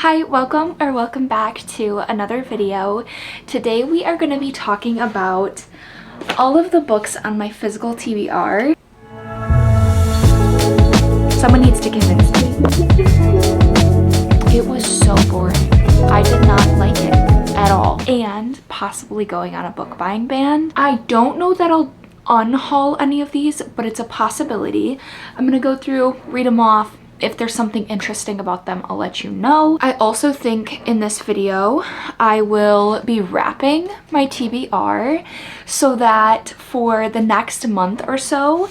Hi, welcome back to another video. Today we are going to be talking about all of the books on my physical TBR. Someone needs to convince me. It was so boring. I did not like it at all. And possibly going on a book buying ban. I don't know that I'll unhaul any of these, but it's a possibility. I'm going to go through, read them off. If there's something interesting about them, I'll let you know. I also think in this video, I will be wrapping my TBR so that for the next month or so,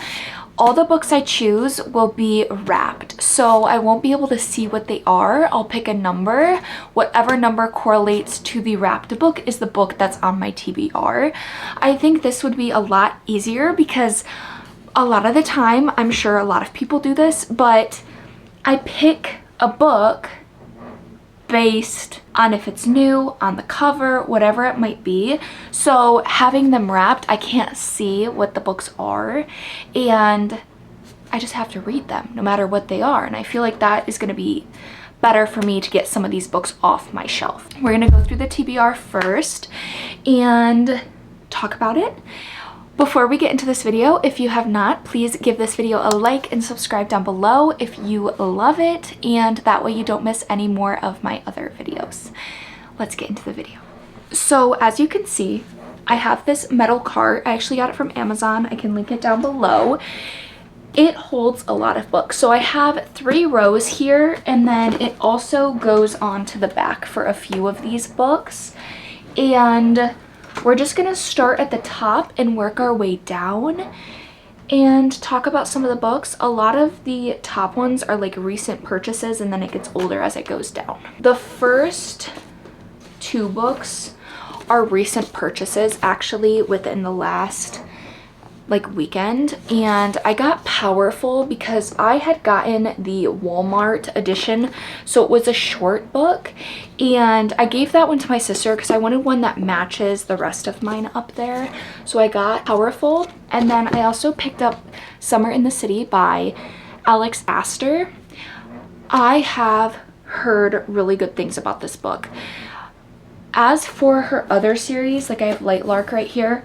all the books I choose will be wrapped. So I won't be able to see what they are. I'll pick a number. Whatever number correlates to the wrapped book is the book that's on my TBR. I think this would be a lot easier because a lot of the time, I'm sure a lot of people do this, but I pick a book based on if it's new, on the cover, whatever it might be. So having them wrapped, I can't see what the books are and I just have to read them no matter what they are. And I feel like that is going to be better for me to get some of these books off my shelf. We're going to go through the TBR first and talk about it. Before we get into this video, if you have not, please give this video a like and subscribe down below if you love it, and that way you don't miss any more of my other videos. Let's get into the video. So as you can see, I have this metal cart. I actually got it from Amazon. I can link it down below. It holds a lot of books. So I have 3 rows here, and then it also goes on to the back for a few of these books. And we're just gonna start at the top and work our way down and talk about some of the books. A lot of the top ones are like recent purchases and then it gets older as it goes down. The first 2 books are recent purchases, actually within the last weekend, and I got Powerful because I had gotten the Walmart edition, so it was a short book, and I gave that one to my sister because I wanted one that matches the rest of mine up there. So I got Powerful, and then I also picked up Summer in the City by Alex Astor. I have heard really good things about this book. As for her other series, like I have Light Lark right here,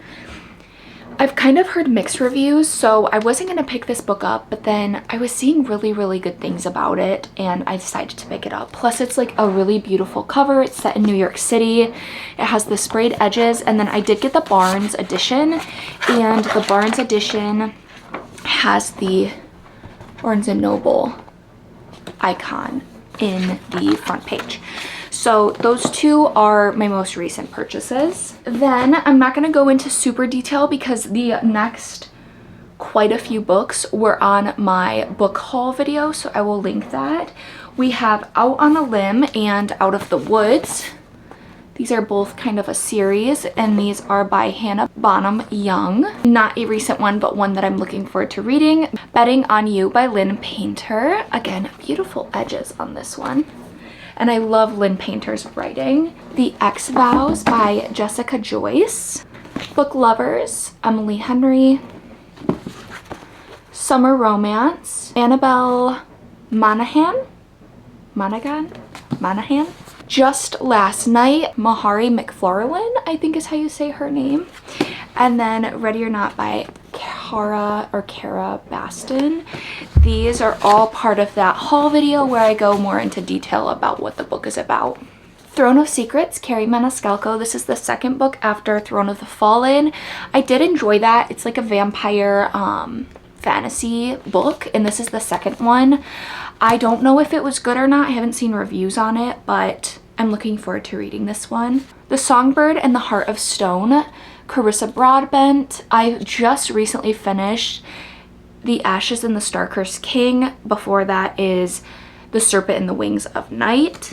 I've kind of heard mixed reviews, so I wasn't going to pick this book up, but then I was seeing really good things about it and I decided to pick it up. Plus it's like a really beautiful cover. It's set in New York City. It has the sprayed edges, and then I did get the Barnes edition, and the Barnes edition has the Barnes & Noble icon in the front page. So those 2 are my most recent purchases. Then I'm not going to go into super detail because the next quite a few books were on my book haul video, so I will link that. We have Out on a Limb and Out of the Woods. These are both kind of a series, and these are by Hannah Bonham Young. Not a recent one, but one that I'm looking forward to reading. Betting on You by Lynn Painter. Again, beautiful edges on this one. And I love Lynn Painter's writing. The X Vows by Jessica Joyce. Book Lovers, Emily Henry. Summer Romance, Annabelle Monaghan. Just Last Night, Mahari McFarlane, I think is how you say her name. And then Ready or Not by Kara Baston. These are all part of that haul video where I go more into detail about what the book is about. Throne of Secrets, Carrie Maniscalco. This is the second book after Throne of the Fallen. I did enjoy that. It's like a vampire fantasy book, and this is the second one. I don't know if it was good or not. I haven't seen reviews on it, but I'm looking forward to reading this one. The Songbird and the Heart of Stone, Carissa Broadbent. I just recently finished The Ashes and the Star-Cursed King. Before that is The Serpent and the Wings of Night.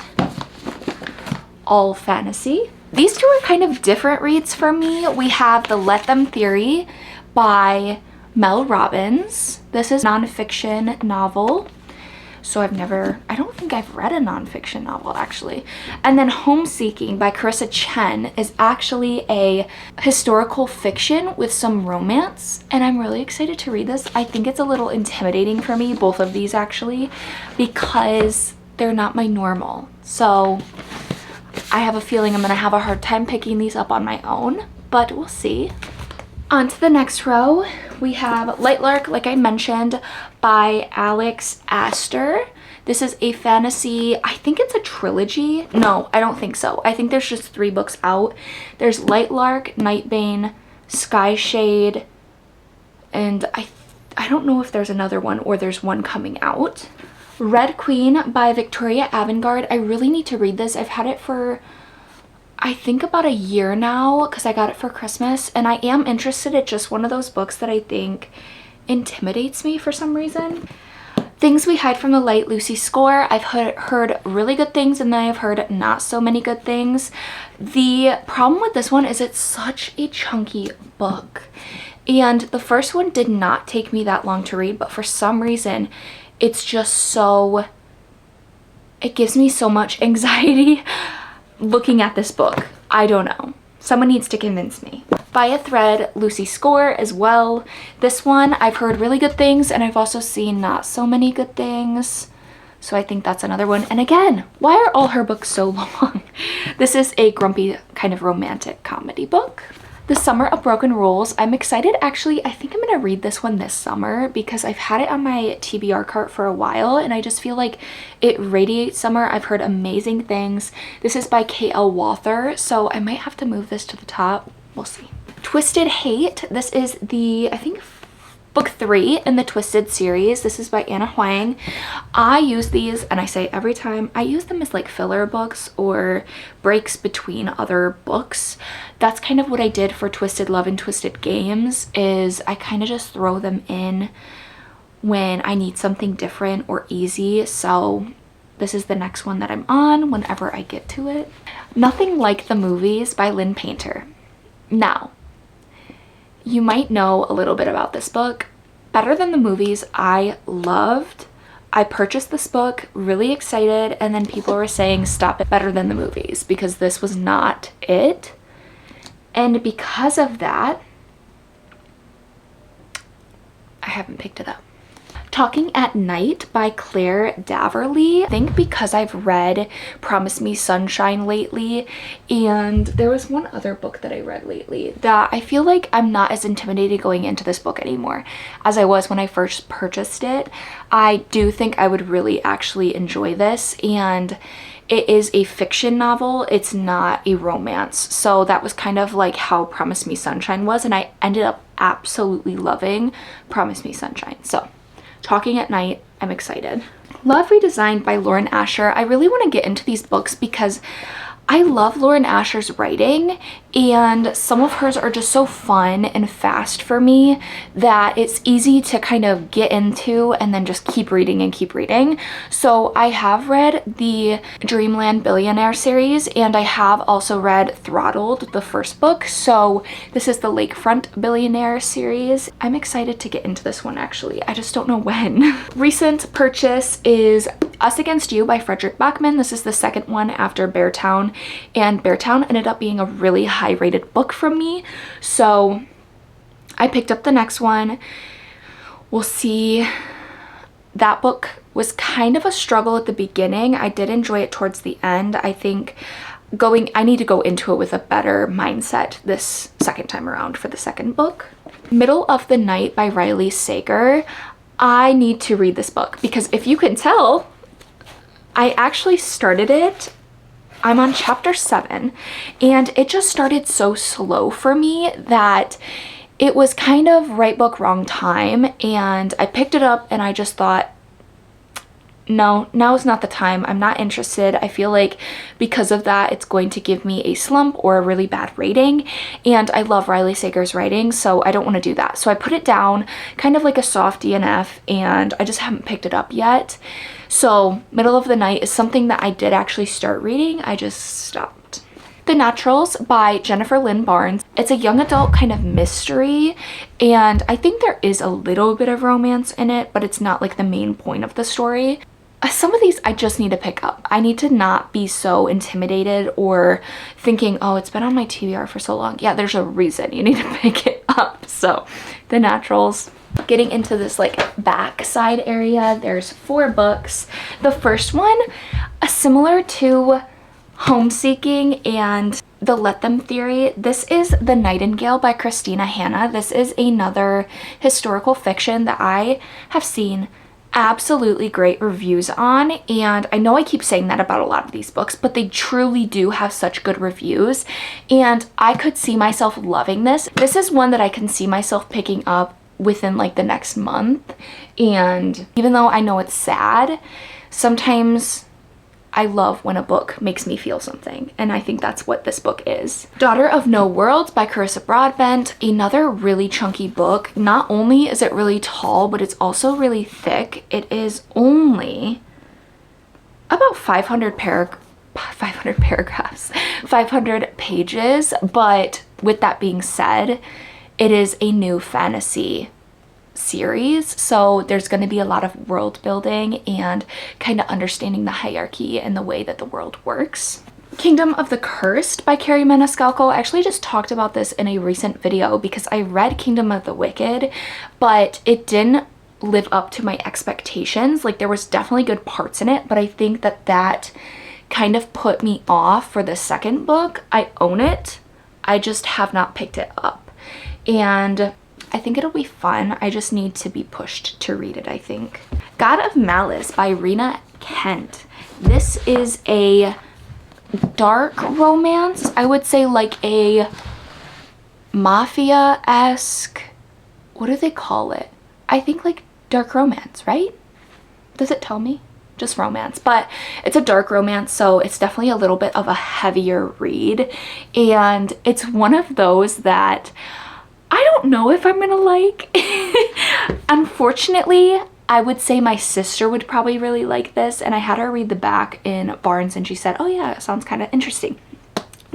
All fantasy. These 2 are kind of different reads for me. We have The Let Them Theory by Mel Robbins. This is a nonfiction novel. So I don't think I've read a nonfiction novel actually. And then Homeseeking by Carissa Chen is actually a historical fiction with some romance, and I'm really excited to read this. I think it's a little intimidating for me, both of these actually, because they're not my normal So I have a feeling I'm gonna have a hard time picking these up on my own, but we'll see. On to the next row, we have Light Lark, like I mentioned, by Alex Astor. This is a fantasy, I think it's a trilogy. No, I don't think so. I think there's just 3 books out. There's Light Lark, Nightbane, Sky Shade, and I don't know if there's another one or there's one coming out. Red Queen by Victoria Avantgarde. I really need to read this. I've had it for I think about a year now because I got it for Christmas, and I am interested. It's just one of those books that I think intimidates me for some reason. Things We Hide from the Light, Lucy Score. I've heard really good things, and then I've heard not so many good things. The problem with this one is it's such a chunky book, and the first one did not take me that long to read, but for some reason it's just so, it gives me so much anxiety looking at this book. I don't know. Someone needs to convince me. By a Thread, Lucy Score as well. This one I've heard really good things, and I've also seen not so many good things. So I think that's another one. And again, why are all her books so long? This is a grumpy kind of romantic comedy book. The Summer of Broken Rules. I'm excited. Actually, I think I'm going to read this one this summer because I've had it on my TBR cart for a while, and I just feel like it radiates summer. I've heard amazing things. This is by K.L. Walther, so I might have to move this to the top. We'll see. Twisted Hate. This is the, I think, book 3 in the Twisted series. This is by Anna Huang. I use these, and I say every time, I use them as like filler books or breaks between other books. That's kind of what I did for Twisted Love and Twisted Games, is I kind of just throw them in when I need something different or easy. So this is the next one that I'm on whenever I get to it. Nothing Like the Movies by Lynn Painter. Now, you might know a little bit about this book. Better Than the Movies, I loved. I purchased this book, really excited, and then people were saying stop it, Better Than the Movies, because this was not it. And because of that, I haven't picked it up. Talking at Night by Claire Daverly. I think because I've read Promise Me Sunshine lately, and there was one other book that I read lately that I feel like I'm not as intimidated going into this book anymore as I was when I first purchased it. I do think I would really actually enjoy this, and it is a fiction novel. It's not a romance. So that was kind of like how Promise Me Sunshine was, and I ended up absolutely loving Promise Me Sunshine. So Talking at Night, I'm excited. Love Redesigned by Lauren Asher. I really want to get into these books because I love Lauren Asher's writing, and some of hers are just so fun and fast for me that it's easy to kind of get into and then just keep reading and keep reading. So I have read the Dreamland Billionaire series, and I have also read Throttled, the first book. So this is the Lakefront Billionaire series. I'm excited to get into this one actually. I just don't know when. Recent purchase is Us Against You by Frederick Bachman. This is the second one after Beartown, and Beartown ended up being a really high rated book from me, so I picked up the next one. We'll see. That book was kind of a struggle at the beginning. I did enjoy it towards the end. I think I need to go into it with a better mindset this second time around for the second book. Middle of the Night by Riley Sager. I need to read this book because if you can tell, I actually started it. I'm on chapter 7, and it just started so slow for me that it was kind of right book, wrong time, and I picked it up and I just thought, no, now is not the time. I'm not interested. I feel like because of that, it's going to give me a slump or a really bad rating, and I love Riley Sager's writing, so I don't want to do that. So I put it down, kind of like a soft DNF, and I just haven't picked it up yet. So Middle of the Night is something that I did actually start reading. I just stopped. The Naturals by Jennifer Lynn Barnes. It's a young adult kind of mystery, and I think there is a little bit of romance in it, but it's not like the main point of the story. Some of these I just need to pick up. I need to not be so intimidated or thinking, oh, it's been on my TBR for so long. Yeah, there's a reason you need to pick it up. So The Naturals. getting into this like back side area, there's 4 books. The first one, similar to Homeseeking and the Let Them theory, this is The Nightingale by Christina Hanna. This is another historical fiction that I have seen absolutely great reviews on, and I know I keep saying that about a lot of these books, but they truly do have such good reviews, and I could see myself loving this. This is one that I can see myself picking up within like the next month, and even though I know it's sad, sometimes I love when a book makes me feel something, and I think that's what this book is. Daughter of No Worlds by Carissa Broadbent, another really chunky book. Not only is it really tall, but it's also really thick. It is only about 500 paragraphs, 500 pages, but with that being said, it is a new fantasy series, so there's going to be a lot of world building and kind of understanding the hierarchy and the way that the world works. Kingdom of the Cursed by Carrie Maniscalco. I actually just talked about this in a recent video because I read Kingdom of the Wicked, but it didn't live up to my expectations. Like, there was definitely good parts in it, but I think that that kind of put me off for the second book. I own it, I just have not picked it up, and I think it'll be fun. I just need to be pushed to read it, I think. God of Malice by Rena Kent. This is a dark romance. I would say like a mafia-esque, what do they call it? I think like dark romance, right? Does it tell me? Just romance, but it's a dark romance, so it's definitely a little bit of a heavier read, and it's one of those that I don't know if I'm gonna like. Unfortunately, I would say my sister would probably really like this, and I had her read the back in Barnes and she said, oh yeah, it sounds kind of interesting.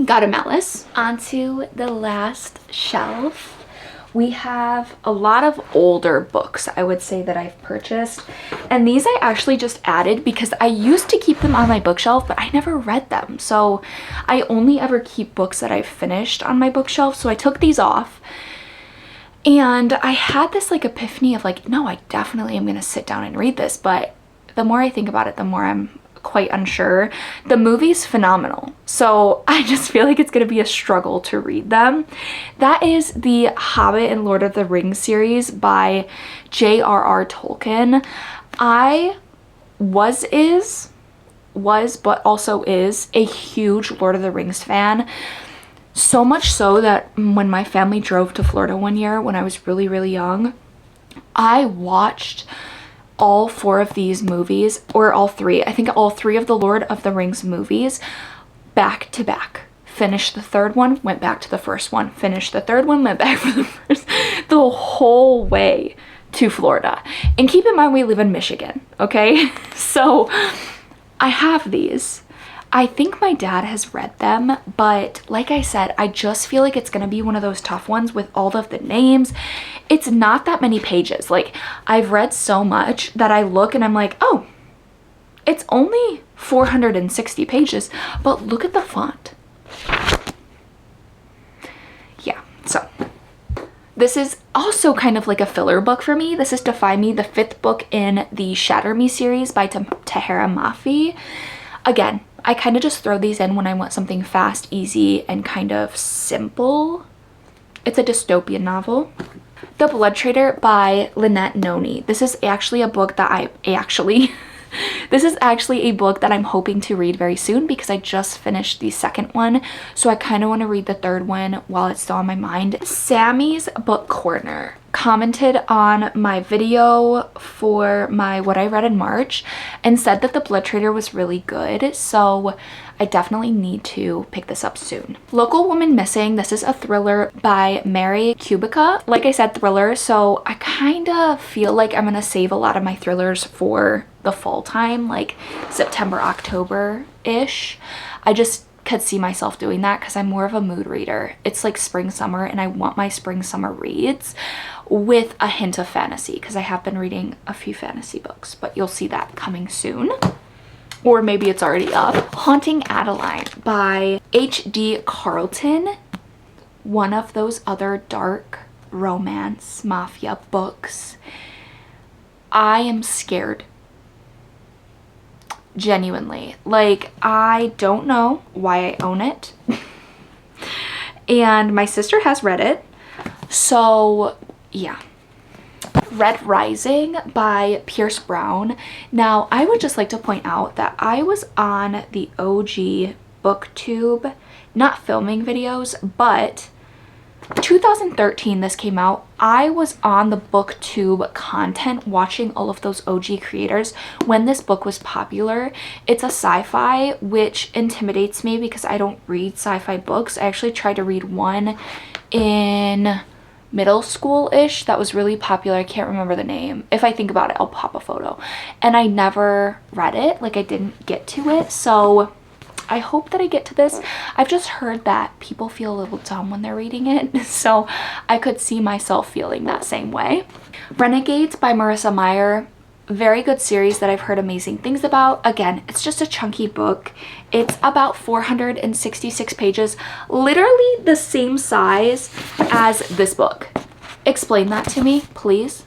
God of Malice. Onto the last shelf. We have a lot of older books, I would say, that I've purchased, and these I actually just added because I used to keep them on my bookshelf, but I never read them, so I only ever keep books that I've finished on my bookshelf, so I took these off. And I had this like epiphany of like, no, I definitely am gonna sit down and read this, but the more I think about it, the more I'm quite unsure. The movie's phenomenal, so I just feel like it's gonna be a struggle to read them. That is the Hobbit and Lord of the Rings series by J.R.R. Tolkien. I was, but also is a huge Lord of the Rings fan. So much so that when my family drove to Florida one year when I was really, really young, I watched all 4 of these movies, or all 3. I think all 3 of the Lord of the Rings movies back to back. Finished the 3rd one, went back to the first one. Finished the 3rd one, went back for the first. The whole way to Florida. And keep in mind, we live in Michigan, okay? So I have these. I think my dad has read them, but like I said, I just feel like it's gonna be one of those tough ones with all of the names. It's not that many pages. Like, I've read so much that I look and I'm like, oh, it's only 460 pages, but look at the font. Yeah, so this is also kind of like a filler book for me. This is Defy Me, the 5th book in the Shatter Me series by Tahera Mafi. Again, I kind of just throw these in when I want something fast, easy, and kind of simple. It's a dystopian novel. The Blood Trader by Lynette Noni. This is actually a book that this is actually a book that I'm hoping to read very soon because I just finished the 2nd one, so I kind of want to read the 3rd one while it's still on my mind. Sammy's Book Corner commented on my video for my What I Read in March and said that The Blood Trader was really good, so I definitely need to pick this up soon. Local Woman Missing. This is a thriller by Mary Kubica. Like I said, thriller, so I kind of feel like I'm gonna save a lot of my thrillers for the fall time, like September, October-ish. I just could see myself doing that because I'm more of a mood reader. It's like spring, summer, and I want my spring, summer reads with a hint of fantasy because I have been reading a few fantasy books, but you'll see that coming soon. Or maybe it's already up. Haunting Adeline by H.D. Carlton. One of those other dark romance, mafia books. I am scared. Genuinely. Like, I don't know why I own it. And my sister has read it. So, yeah. Red Rising by Pierce Brown. Now, I would just like to point out that I was on the OG BookTube, not filming videos, but 2013 this came out. I was on the BookTube content watching all of those OG creators when this book was popular. It's a sci-fi, which intimidates me because I don't read sci-fi books. I actually tried to read one in middle school-ish that was really popular. I can't remember the name. If I think about it, I'll pop a photo. And I never read it. Like, I didn't get to it. So I hope that I get to this. I've just heard that people feel a little dumb when they're reading it, so I could see myself feeling that same way. Renegades by Marissa Meyer. Very good series that I've heard amazing things about. Again, it's just a chunky book. It's about 466 pages, literally the same size as this book. Explain that to me, please.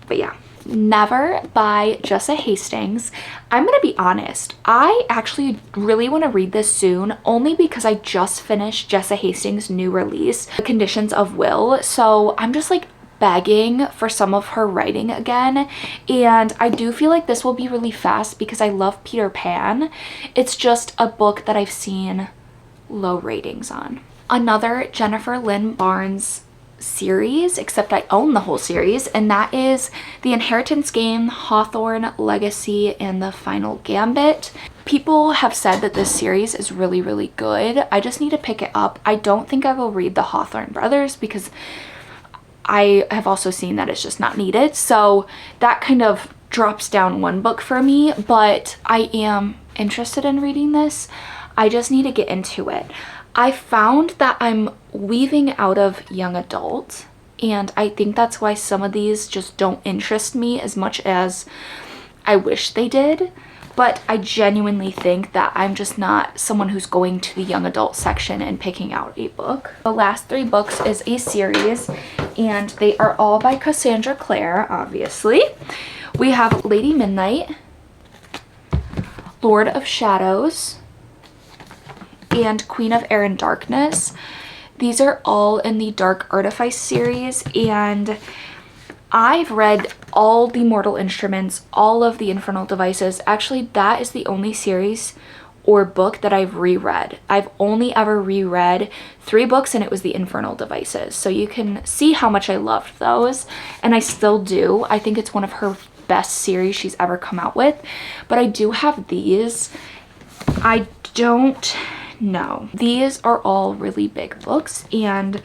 But yeah. Never by Jessa Hastings. I'm gonna be honest, I actually really want to read this soon, only because I just finished Jessa Hastings' new release, The Conditions of Will. So I'm just like begging for some of her writing again, and I do feel like this will be really fast because I love Peter Pan. It's just a book that I've seen low ratings on. Another Jennifer Lynn Barnes series, except I own the whole series, and that is The Inheritance Game, Hawthorne Legacy, and The Final Gambit. People have said that this series is really, really good. I just need to pick it up. I don't think I will read the Hawthorne brothers because I have also seen that it's just not needed. So that kind of drops down one book for me, but I am interested in reading this. I just need to get into it. I found that I'm weaving out of young adult, and I think that's why some of these just don't interest me as much as I wish they did. But I genuinely think that I'm just not someone who's going to the young adult section and picking out a book. The last 3 books is a series, and they are all by Cassandra Clare, obviously. We have Lady Midnight, Lord of Shadows, and Queen of Air and Darkness. These are all in the Dark Artifice series, and I've read all the Mortal Instruments, all of the Infernal Devices. Actually, that is the only series or book that I've reread. I've only ever reread 3 books, and it was the Infernal Devices. So you can see how much I loved those, and I still do. I think it's one of her best series she's ever come out with. But I do have these. I don't know. These are all really big books, and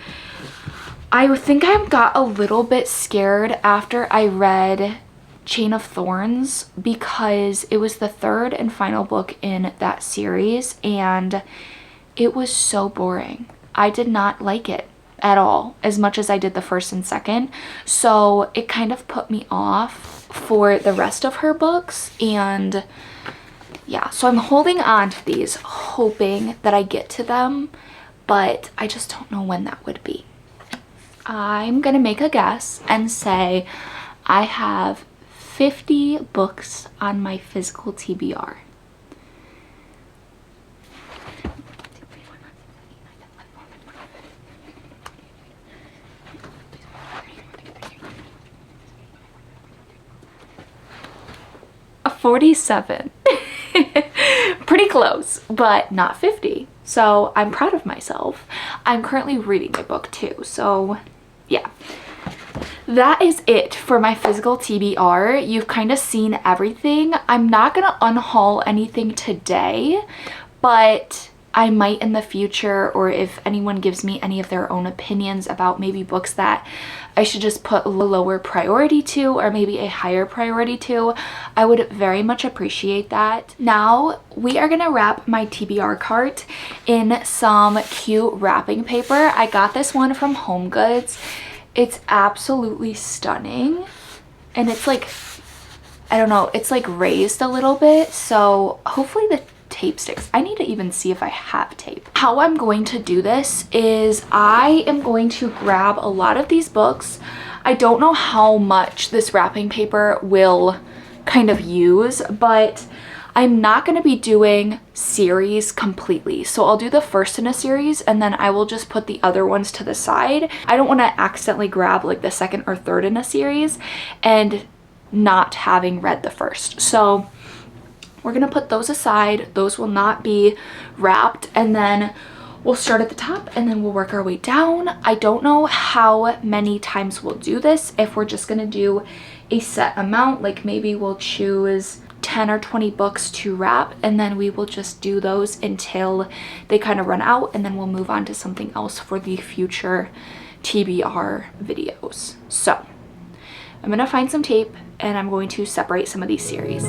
I think I got a little bit scared after I read Chain of Thorns because it was the 3rd and final book in that series, and it was so boring. I did not like it at all as much as I did the 1st and 2nd. So it kind of put me off for the rest of her books, and yeah, so I'm holding on to these, hoping that I get to them, but I just don't know when that would be. I'm gonna make a guess and say I have 50 books on my physical TBR. A 47. Pretty close, but not 50. So I'm proud of myself. I'm currently reading my book too, so yeah. That is it for my physical TBR. You've kind of seen everything. I'm not gonna unhaul anything today, but I might in the future, or if anyone gives me any of their own opinions about maybe books that I should just put a lower priority to, or maybe a higher priority to, I would very much appreciate that. Now we are gonna wrap my TBR cart in some cute wrapping paper. I got this one from HomeGoods. It's absolutely stunning, and it's like, I don't know, it's like raised a little bit, so hopefully the tape sticks. I need to even see if I have tape. How I'm going to do this is I am going to grab a lot of these books. I don't know how much this wrapping paper will kind of use, but I'm not going to be doing series completely. So I'll do the first in a series and then I will just put the other ones to the side. I don't want to accidentally grab like the second or third in a series and not having read the first. So we're going to put those aside. Those will not be wrapped, and then we'll start at the top and then we'll work our way down. I don't know how many times we'll do this, if we're just going to do a set amount, like maybe we'll choose 10 or 20 books to wrap and then we will just do those until they kind of run out, and then we'll move on to something else for the future TBR videos. So I'm gonna find some tape and I'm going to separate some of these series.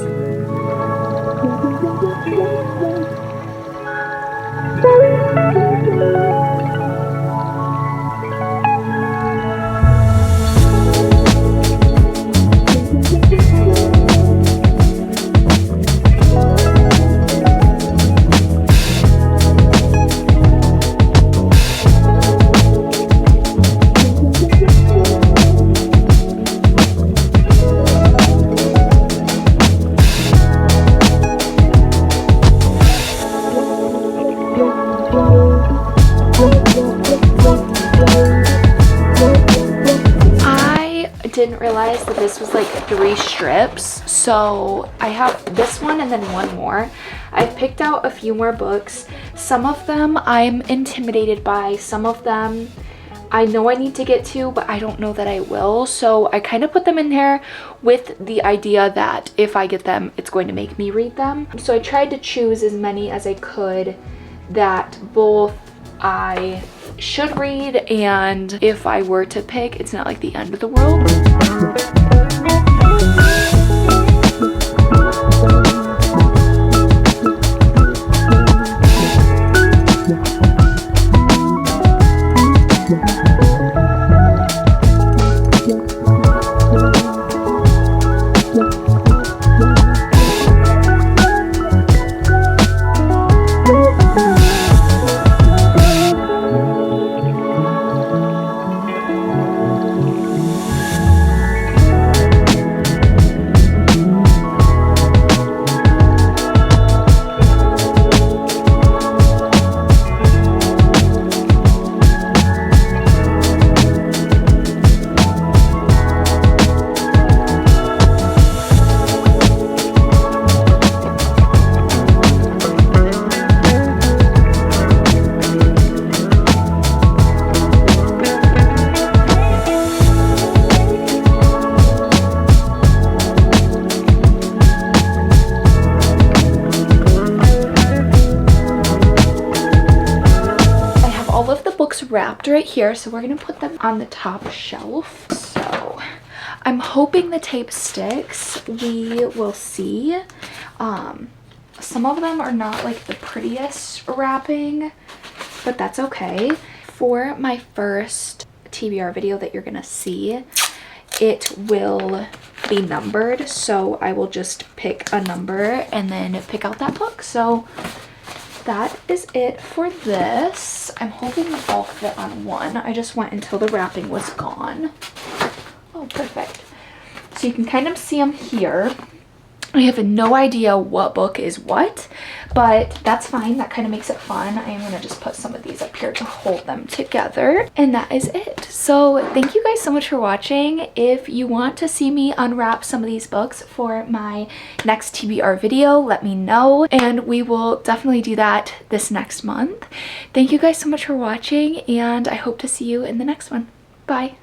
Didn't realize that this was like 3 strips, so I have this one and then one more. I've picked out a few more books. Some of them I'm intimidated by, some of them I know I need to get to, but I don't know that I will. So I kind of put them in there with the idea that if I get them, it's going to make me read them. So I tried to choose as many as I could that both I should read, and if I were to pick, it's not like the end of the world. Wrapped right here, so we're gonna put them on the top shelf. So I'm hoping the tape sticks. We will see. Some of them are not like the prettiest wrapping, but that's okay. For my first TBR video that you're gonna see, it will be numbered, so I will just pick a number and then pick out that book. So that is it for this. I'm hoping they all fit on one. I just went until the wrapping was gone. Oh, perfect. So you can kind of see them here. I have no idea what book is what, but that's fine. That kind of makes it fun. I am going to just put some of these up here to hold them together. And that is it. So thank you guys so much for watching. If you want to see me unwrap some of these books for my next TBR video, let me know. And we will definitely do that this next month. Thank you guys so much for watching, and I hope to see you in the next one. Bye.